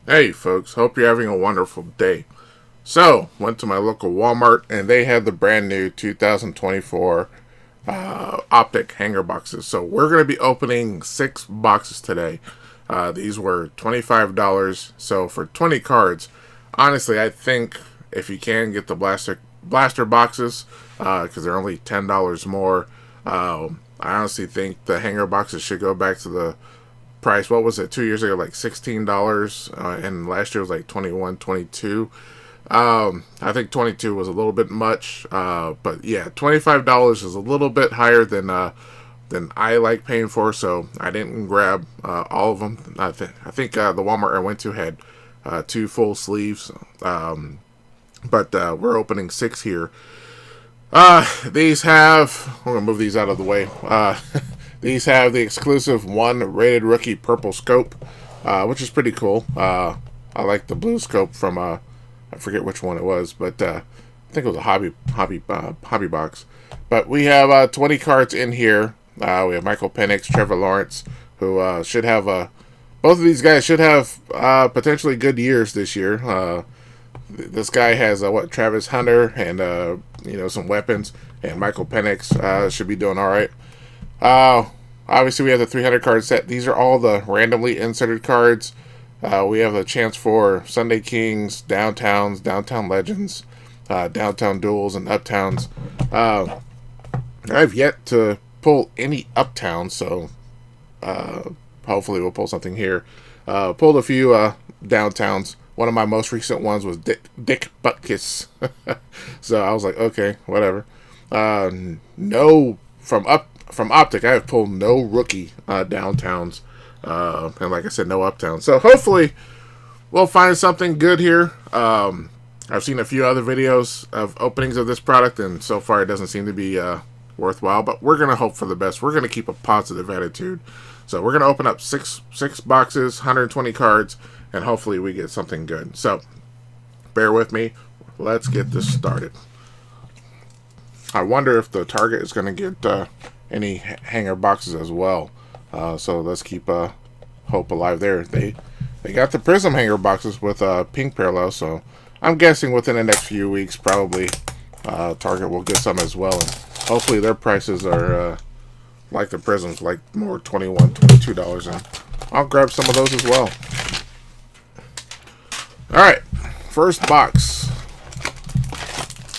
Hey folks, hope you're having a wonderful day. So, went to my local Walmart and they had the brand new 2024 Optic hanger boxes. So, we're going to be opening 6 boxes today. These were $25. So, for 20 cards, honestly, I think if you can get the blaster boxes, because they're only $10 more, I honestly think the hanger boxes should go back to the price. What was it 2 years ago? Like $16, and last year was like 21, 22. I think 22 was a little bit much, but yeah, $25 is a little bit higher than I like paying for. So I didn't grab all of them. I think the Walmart I went to had 2 full sleeves, but we're opening 6 here. These have. We're gonna move these out of the way. These have the exclusive 1 rated rookie purple scope, which is pretty cool. I like the blue scope from I forget which one it was, but I think it was a hobby box. But we have 20 cards in here. We have Michael Penix, Trevor Lawrence, who should have both of these guys should have potentially good years this year. This guy has Travis Hunter and some weapons, and Michael Penix should be doing all right. Obviously, we have the 300 card set. These are all the randomly inserted cards. We have a chance for Sunday Kings, Downtowns, Downtown Legends, Downtown Duels, and Uptowns. I've yet to pull any Uptowns, so hopefully we'll pull something here. Pulled a few Downtowns. One of my most recent ones was Dick Butkus. So I was like, okay, whatever. No, from Optic, I have pulled no rookie Downtowns. And like I said, no Uptowns. So hopefully we'll find something good here. I've seen a few other videos of openings of this product, and so far it doesn't seem to be worthwhile. But we're going to hope for the best. We're going to keep a positive attitude. So we're going to open up six boxes, 120 cards, and hopefully we get something good. So bear with me. Let's get this started. I wonder if the Target is going to get any hanger boxes as well. So let's keep hope alive there. They got the Prism hanger boxes with pink parallel, so I'm guessing within the next few weeks probably Target will get some as well. And hopefully their prices are like the Prisms, like more $21, $22, and I'll grab some of those as well. Alright, first box.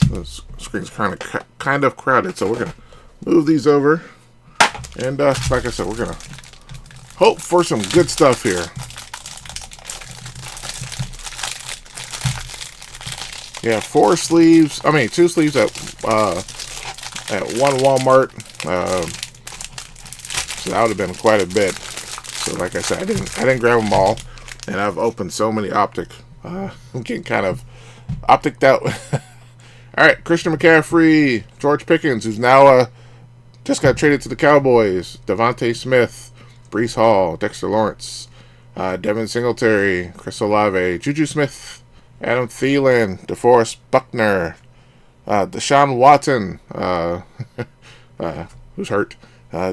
The screen's kind of crowded, so we're going to move these over. And like I said, we're going to hope for some good stuff here. Yeah, 2 sleeves at one Walmart. So that would have been quite a bit. So like I said, I didn't grab them all. And I've opened so many Optic. I'm getting kind of Optic'd out. Alright, Christian McCaffrey, George Pickens, who's now just got traded to the Cowboys, Devontae Smith, Breece Hall, Dexter Lawrence, Devin Singletary, Chris Olave, Juju Smith, Adam Thielen, DeForest Buckner, Deshaun Watson, who's hurt,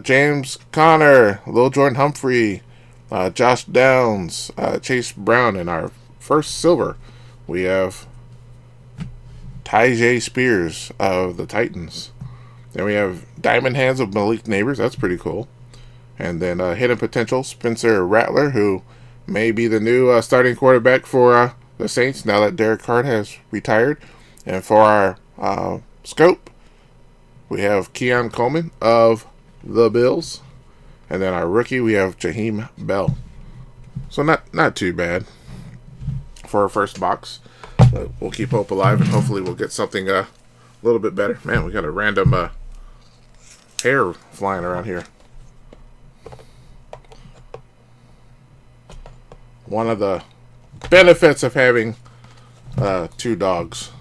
James Conner, Lil Jordan Humphrey, Josh Downs, Chase Brown. In our first silver, we have Tyjae Spears of the Titans. Then we have Diamond Hands of Malik Neighbors. That's pretty cool. And then Hidden Potential, Spencer Rattler, who may be the new starting quarterback for the Saints now that Derek Carr has retired. And for our scope, we have Keon Coleman of the Bills. And then our rookie, we have Jaheim Bell. So not too bad for our first box. But we'll keep hope alive, and hopefully we'll get something a little bit better. Man, we got a random hair flying around here. One of the benefits of having 2 dogs.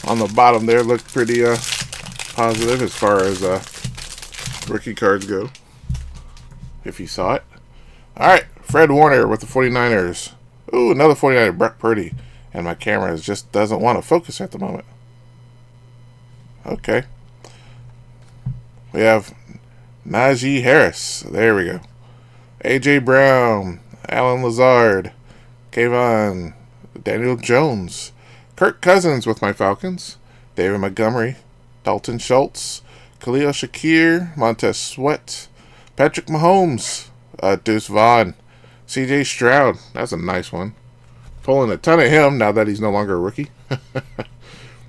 On the bottom there looked pretty positive as far as rookie cards go. If you saw it. Alright, Fred Warner with the 49ers. Ooh, another 49er, Brock Purdy. And my camera just doesn't want to focus at the moment. Okay. We have Najee Harris. There we go. A.J. Brown. Alan Lazard. Kayvon. Daniel Jones. Kirk Cousins with my Falcons. David Montgomery. Dalton Schultz. Khalil Shakir. Montez Sweat. Patrick Mahomes. Deuce Vaughn. C.J. Stroud. That's a nice one. Pulling a ton of him now that he's no longer a rookie.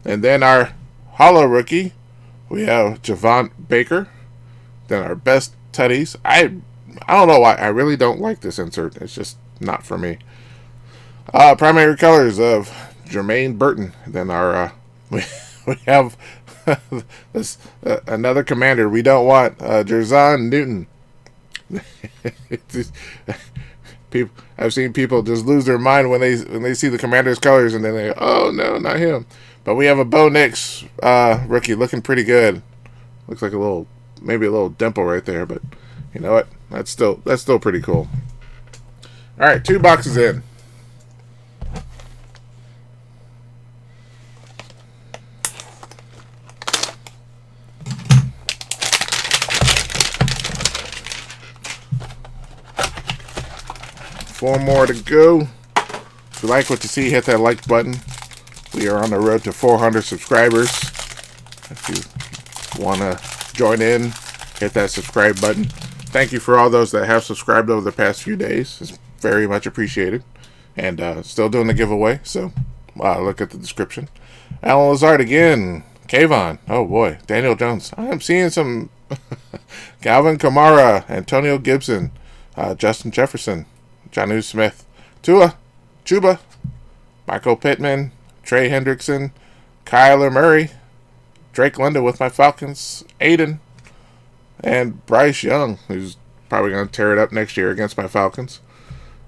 And then our hollow rookie, we have Javon Baker. Then our best tutties. I don't know why. I really don't like this insert. It's just not for me. Primary colors of Jermaine Burton. Then our we have this another commander we don't want. Jerzon Newton. People, I've seen people just lose their mind when they see the commander's colors and then they go, oh no, not him. But we have a Bo Nix rookie looking pretty good. Looks like maybe a little dimple right there, but you know what? That's still pretty cool. All right, 2 boxes in. Four more to go. If you like what you see, hit that like button. We are on the road to 400 subscribers. If you want to join in, hit that subscribe button. Thank you for all those that have subscribed over the past few days. It's very much appreciated. And still doing the giveaway, so look at the description. Alan Lazard again. Kayvon. Oh boy. Daniel Jones. I'm seeing some Calvin Kamara. Antonio Gibson. Justin Jefferson. Jonnu Smith, Tua, Chuba, Michael Pittman, Trey Hendrickson, Kyler Murray, Drake London with my Falcons, Aiden, and Bryce Young, who's probably going to tear it up next year against my Falcons.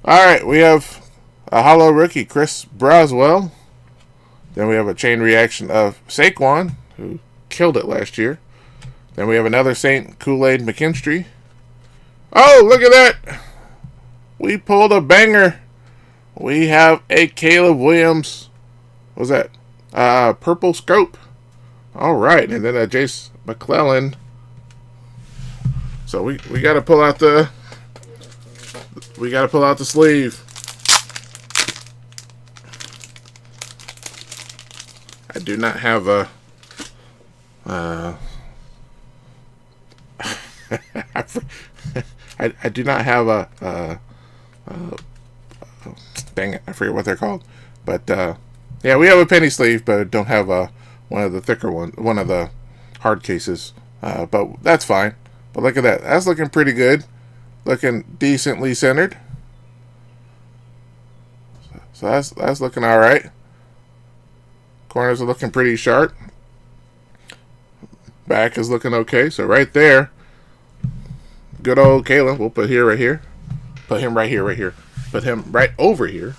All right, we have a hollow rookie, Chris Braswell. Then we have a chain reaction of Saquon, who killed it last year. Then we have another Saint, Kool-Aid McKinstry. Oh, look at that! We pulled a banger. We have a Caleb Williams. What was that? Purple Scope. All right, and then a Jace McClellan. So we got to pull out the sleeve. I do not have a I do not have a dang it, I forget what they're called. But yeah, we have a penny sleeve, but don't have one of the thicker ones, one of the hard cases. But that's fine. But look at that. That's looking pretty good. Looking decently centered. So that's looking all right. Corners are looking pretty sharp. Back is looking okay. So right there, good old Caleb. We'll put here, right here. Put him right here, right here. Put him right over here.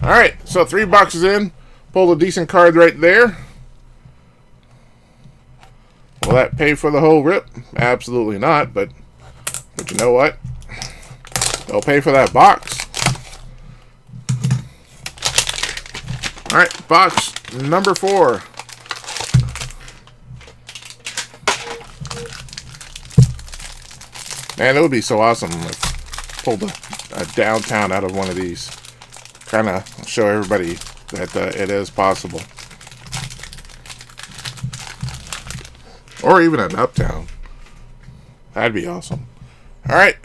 All right, so 3 boxes in. Pull a decent card right there. Will that pay for the whole rip? Absolutely not, but you know what? They'll pay for that box. All right, box number 4. Man, it would be so awesome if I pulled a downtown out of one of these. Kind of show everybody that it is possible. Or even an uptown. That'd be awesome. All right.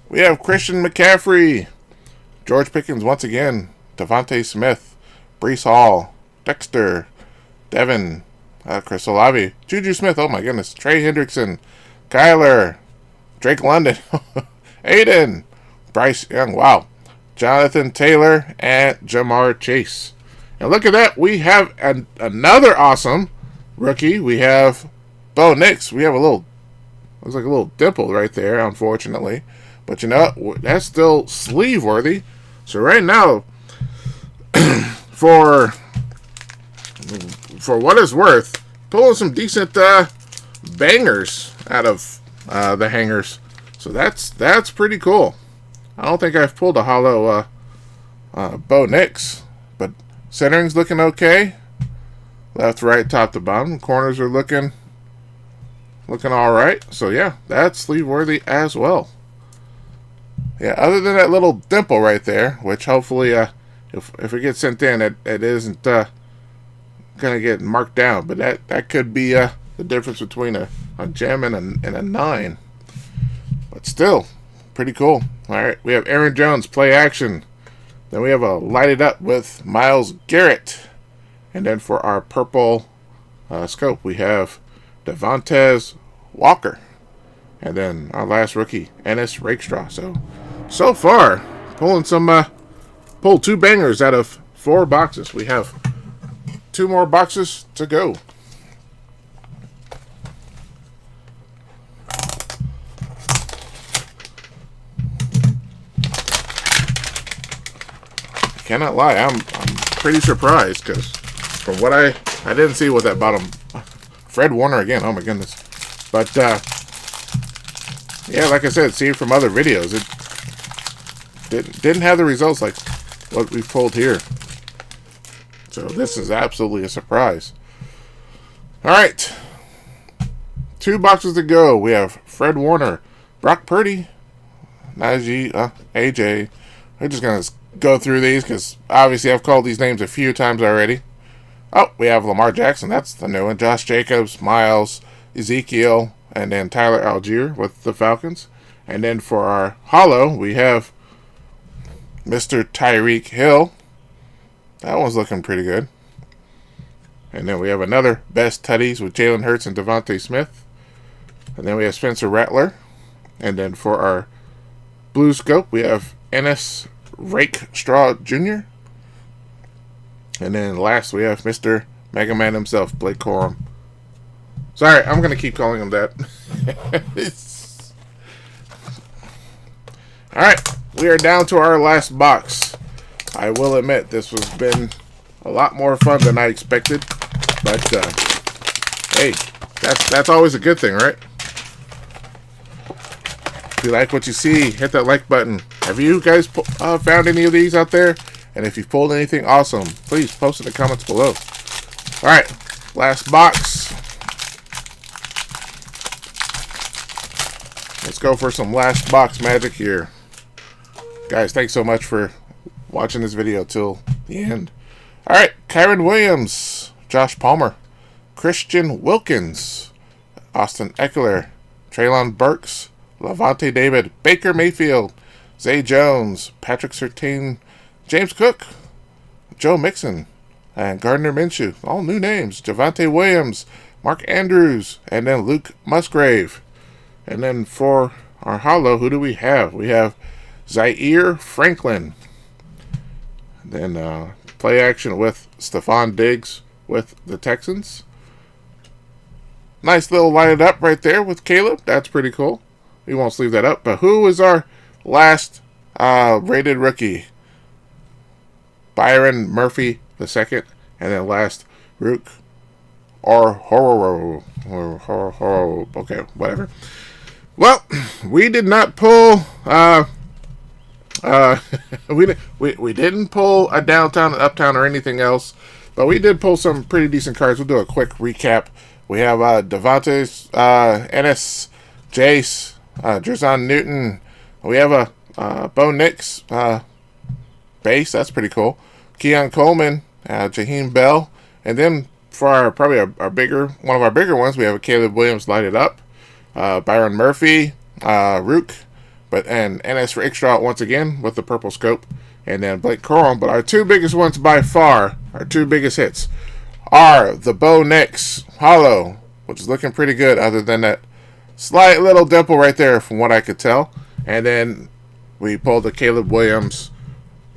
We have Christian McCaffrey. George Pickens once again. Devontae Smith. Breece Hall. Dexter. Devin. Chris Olave. Juju Smith. Oh my goodness. Trey Hendrickson. Kyler. Drake London. Aiden. Bryce Young. Wow. Jonathan Taylor and Jamar Chase. And look at that. We have another awesome rookie. We have Bo Nix. We have a little, looks like a little dimple right there, unfortunately. But you know what? That's still sleeve worthy. So right now, for what it's worth, pulling some decent bangers out of the hangers. So that's pretty cool. I don't think I've pulled a hollow Bo Nix, but centering's looking okay. Left, right, top to bottom. Corners are looking all right. So yeah, that's sleeve worthy as well. Yeah, other than that little dimple right there, which hopefully, if it gets sent in, it isn't gonna get marked down. But that could be the difference between a gem and a 9. But still, pretty cool. All right, we have Aaron Jones play action. Then we have a lighted up with Myles Garrett. And then for our purple scope, we have Devontae Walker. And then our last rookie, Ennis Rakestraw. So far, pulled 2 bangers out of 4 boxes. We have 2 more boxes to go. I cannot lie, I'm pretty surprised because from what I didn't see what that bottom Fred Warner again. Oh my goodness, but yeah, like I said, see from other videos, it didn't have the results like what we pulled here. So this is absolutely a surprise. All right, 2 boxes to go. We have Fred Warner, Brock Purdy, Najee, AJ. We're just gonna go through these because obviously I've called these names a few times already. Oh, we have Lamar Jackson. That's the new one. Josh Jacobs, Miles, Ezekiel, and then Tyler Algier with the Falcons. And then for our hollow, we have Mr. Tyreek Hill. That one's looking pretty good. And then we have another Best Tutties with Jalen Hurts and Devontae Smith. And then we have Spencer Rattler. And then for our blue scope, we have Ennis Rakestraw Jr. And then last, we have Mr. Mega Man himself, Blake Corum. Sorry, I'm going to keep calling him that. Alright, we are down to our last box. I will admit, this has been a lot more fun than I expected. But, hey, that's always a good thing, right? If you like what you see, hit that like button. Have you guys found any of these out there? And if you've pulled anything awesome, please post in the comments below. Alright, last box. Let's go for some last box magic here. Guys, thanks so much for watching this video till the end. Alright, Kyron Williams, Josh Palmer, Christian Wilkins, Austin Eckler, Treylon Burks, Lavonte David, Baker Mayfield, Zay Jones, Patrick Surtain, James Cook, Joe Mixon, and Gardner Minshew. All new names. Javonte Williams, Mark Andrews, and then Luke Musgrave. And then for our hollow, who do we have? We have Zaire Franklin. Then play action with Stephon Diggs with the Texans. Nice little lighted up right there with Caleb. That's pretty cool. We won't sleeve that up. But who is our last rated rookie? Byron Murphy the second, and then last Rook or Horror. Okay, whatever. Well, we did not pull. We didn't pull a downtown, an uptown, or anything else, but we did pull some pretty decent cards. We'll do a quick recap. We have Devontae, Ennis, Jace, Drizon Newton. We have a Bo Nix base. That's pretty cool. Keon Coleman, Jaheim Bell, and then for our probably our bigger one of our bigger ones, we have a Caleb Williams lighted up, Byron Murphy, Rook, and Ennis Rakestraw once again with the purple scope, and then Blake Corum. But our 2 biggest ones by far, our 2 biggest hits, are the Bo Nix hollow, which is looking pretty good, other than that slight little dimple right there, from what I could tell, and then we pulled the Caleb Williams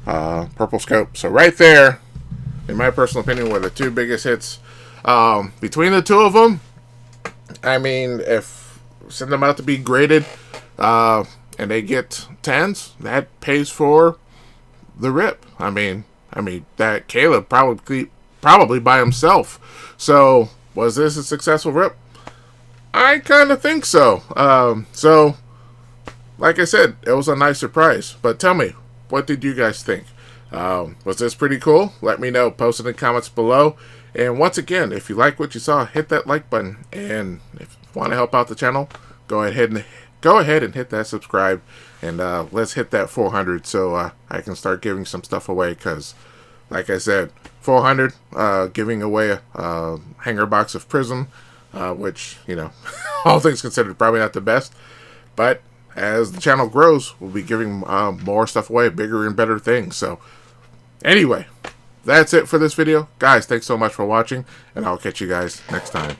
purple scope. So right there, in my personal opinion, were the 2 biggest hits. Between the 2 of them, I mean, if send them out to be graded and they get 10s, that pays for the rip. I mean that Caleb probably by himself. So Was this a successful rip? I kind of think so. Like I said, it was a nice surprise. But tell me, what did you guys think? Was this pretty cool? Let me know. Post it in the comments below. And once again, if you like what you saw, hit that like button. And if you want to help out the channel, go ahead and hit that subscribe. And let's hit that 400 so I can start giving some stuff away. Because, like I said, 400, giving away a hanger box of Prism, which, you know, all things considered, probably not the best. But as the channel grows, we'll be giving more stuff away, bigger and better things. So, anyway, that's it for this video. Guys, thanks so much for watching, and I'll catch you guys next time.